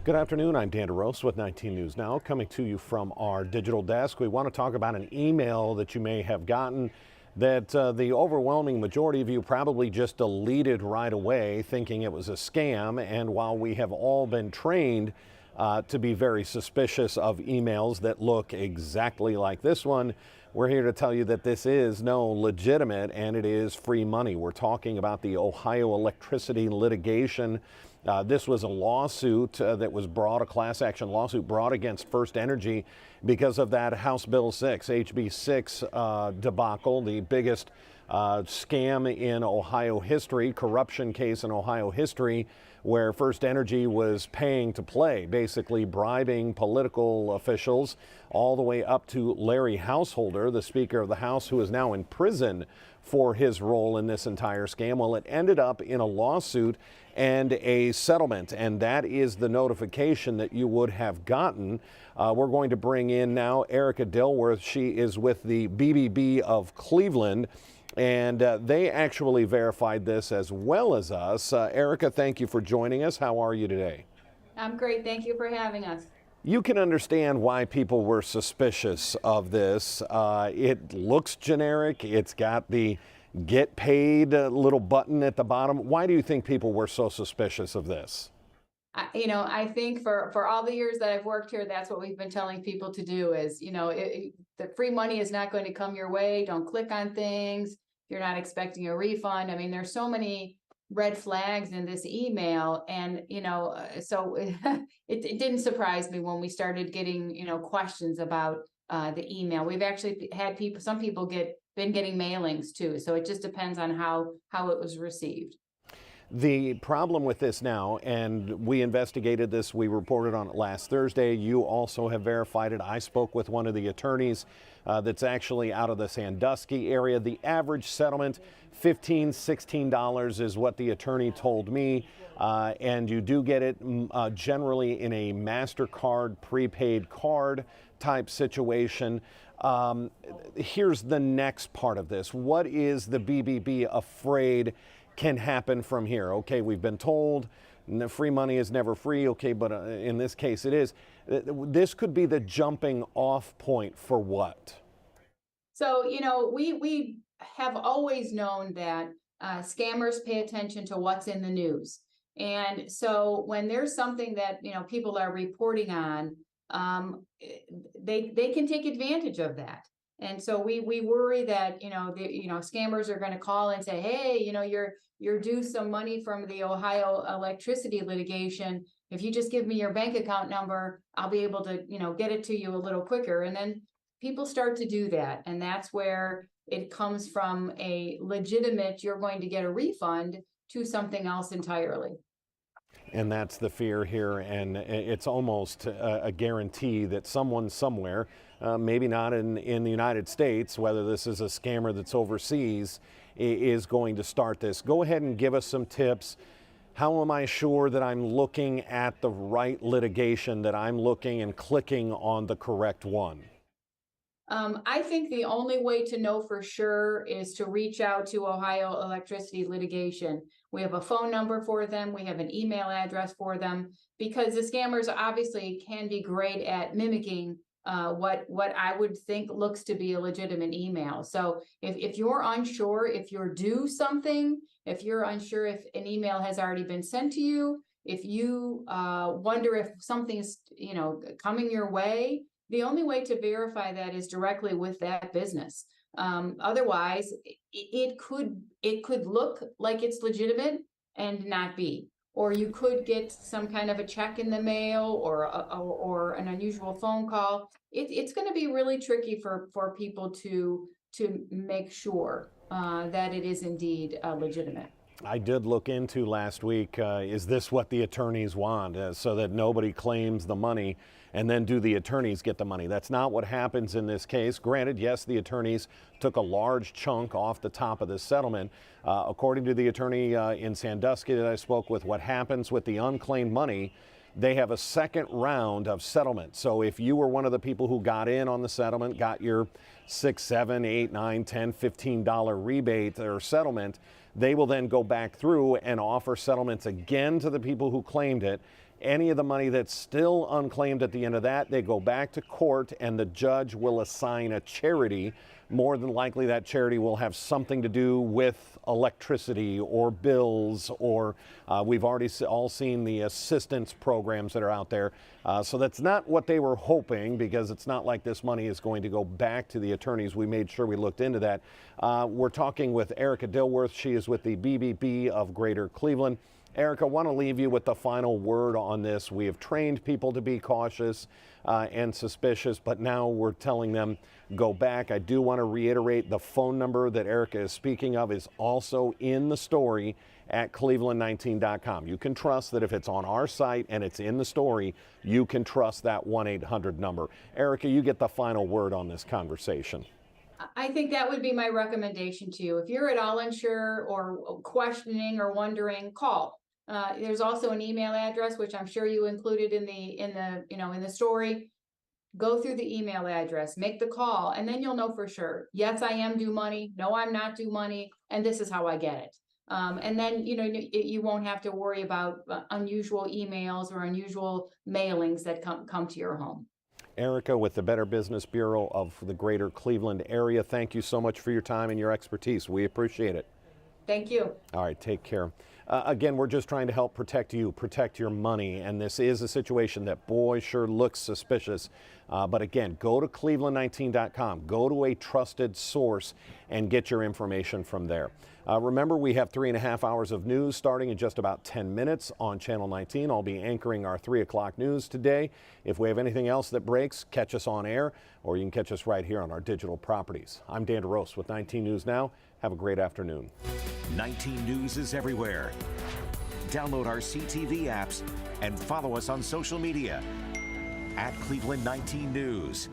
Good afternoon. I'm Dan DeRose with 19 News Now, coming to you from our digital desk. We want to talk about an email that you may have gotten that the overwhelming majority of you probably just deleted right away, thinking it was a scam. And while we have all been trained to be very suspicious of emails that look exactly like this one, we're here to tell you that this is no legitimate and it is free money. We're talking about the Ohio electricity litigation. This was a lawsuit that was brought, a class action lawsuit brought against FirstEnergy because of that House Bill 6, HB 6 debacle, the biggest scam in Ohio history, corruption case in Ohio history, where FirstEnergy was paying to play, basically bribing political officials all the way up to Larry Householder, the Speaker of the House, who is now in prison for his role in this entire scam. Well, it ended up in a lawsuit and a settlement, and that is the notification that you would have gotten. We're going to bring in now Erica Dilworth. She is with the BBB of Cleveland, and they actually verified this as well as us. Erica, thank you for joining us. How are you today? I'm great. Thank you for having us. You can understand why people were suspicious of this. It looks generic. It's got the get paid little button at the bottom. Why do you think people were so suspicious of this? I think for all the years that I've worked here, that's what we've been telling people to do is, the free money is not going to come your way. Don't click on things. You're not expecting a refund. I mean, there's so many red flags in this email. And, so it didn't surprise me when we started getting, questions about the email. We've actually had some people been getting mailings too. So it just depends on how it was received. The problem with this now, and we investigated this, we reported on it last Thursday. You also have verified it. I spoke with one of the attorneys that's actually out of the Sandusky area. The average settlement, $15, $16 is what the attorney told me. And you do get it generally in a MasterCard prepaid card type situation. Here's the next part of this. What is the BBB afraid can happen from here? Okay, we've been told free money is never free. Okay, but in this case it is. This could be the jumping off point for what? So, we have always known that scammers pay attention to what's in the news. And so when there's something that, people are reporting on, they can take advantage of that. And so we worry that, scammers are going to call and say, hey, you're due some money from the Ohio electricity litigation. If you just give me your bank account number, I'll be able to, get it to you a little quicker. And then people start to do that. And that's where it comes from a legitimate, you're going to get a refund, to something else entirely. And that's the fear here, and it's almost a guarantee that someone somewhere, maybe not in the United States, whether this is a scammer that's overseas, is going to start this. Go ahead and give us some tips. How am I sure that I'm looking at the right litigation, that I'm looking and clicking on the correct one? I think the only way to know for sure is to reach out to Ohio Electricity Litigation. We have a phone number for them. We have an email address for them, because the scammers obviously can be great at mimicking what I would think looks to be a legitimate email. So if you're unsure, if you're due something, if you're unsure if an email has already been sent to you, if you wonder if something's coming your way, the only way to verify that is directly with that business. Otherwise, it could look like it's legitimate and not be. Or you could get some kind of a check in the mail, or an unusual phone call. It's going to be really tricky for people to make sure that it is indeed legitimate. I did look into last week, is this what the attorneys want, so that nobody claims the money, and then do the attorneys get the money? That's not what happens in this case. Granted, yes, the attorneys took a large chunk off the top of this settlement. According to the attorney in Sandusky that I spoke with, what happens with the unclaimed money, they have a second round of settlement. So if you were one of the people who got in on the settlement, got your $6, $7, $8, $9, $10, $15 rebate or settlement, They will then go back through and offer settlements again to the people who claimed it. Any of the money that's still unclaimed at the end of that, they go back to court and the judge will assign a charity. More than likely that charity will have something to do with electricity or bills, or we've already all seen the assistance programs that are out there. So that's not what they were hoping, because it's not like this money is going to go back to the attorneys. We made sure we looked into that. We're talking with Erica Dilworth. She is with the BBB of Greater Cleveland. Erica, I want to leave you with the final word on this. We have trained people to be cautious and suspicious, but now we're telling them go back. I do want to reiterate the phone number that Erica is speaking of is also in the story at cleveland19.com. You can trust that if it's on our site and it's in the story, you can trust that 1-800 number. Erica, you get the final word on this conversation. I think that would be my recommendation to you. If you're at all unsure or questioning or wondering, call. There's also an email address, which I'm sure you included in the story. Go through the email address, make the call, and then you'll know for sure. Yes, I am due money. No, I'm not due money, and this is how I get it. And then you won't have to worry about unusual emails or unusual mailings that come to your home. Erica with the Better Business Bureau of the Greater Cleveland area, thank you so much for your time and your expertise. We appreciate it. Thank you. All right, take care. Again, we're just trying to help protect you, protect your money, and this is a situation that, boy, sure looks suspicious. But again, go to cleveland19.com, go to a trusted source, and get your information from there. Remember, we have 3.5 hours of news starting in just about 10 minutes on Channel 19. I'll be anchoring our 3 o'clock news today. If we have anything else that breaks, catch us on air, or you can catch us right here on our digital properties. I'm Dan DeRose with 19 News Now. Have a great afternoon. 19 News is everywhere. Download our CTV apps and follow us on social media at Cleveland 19 News.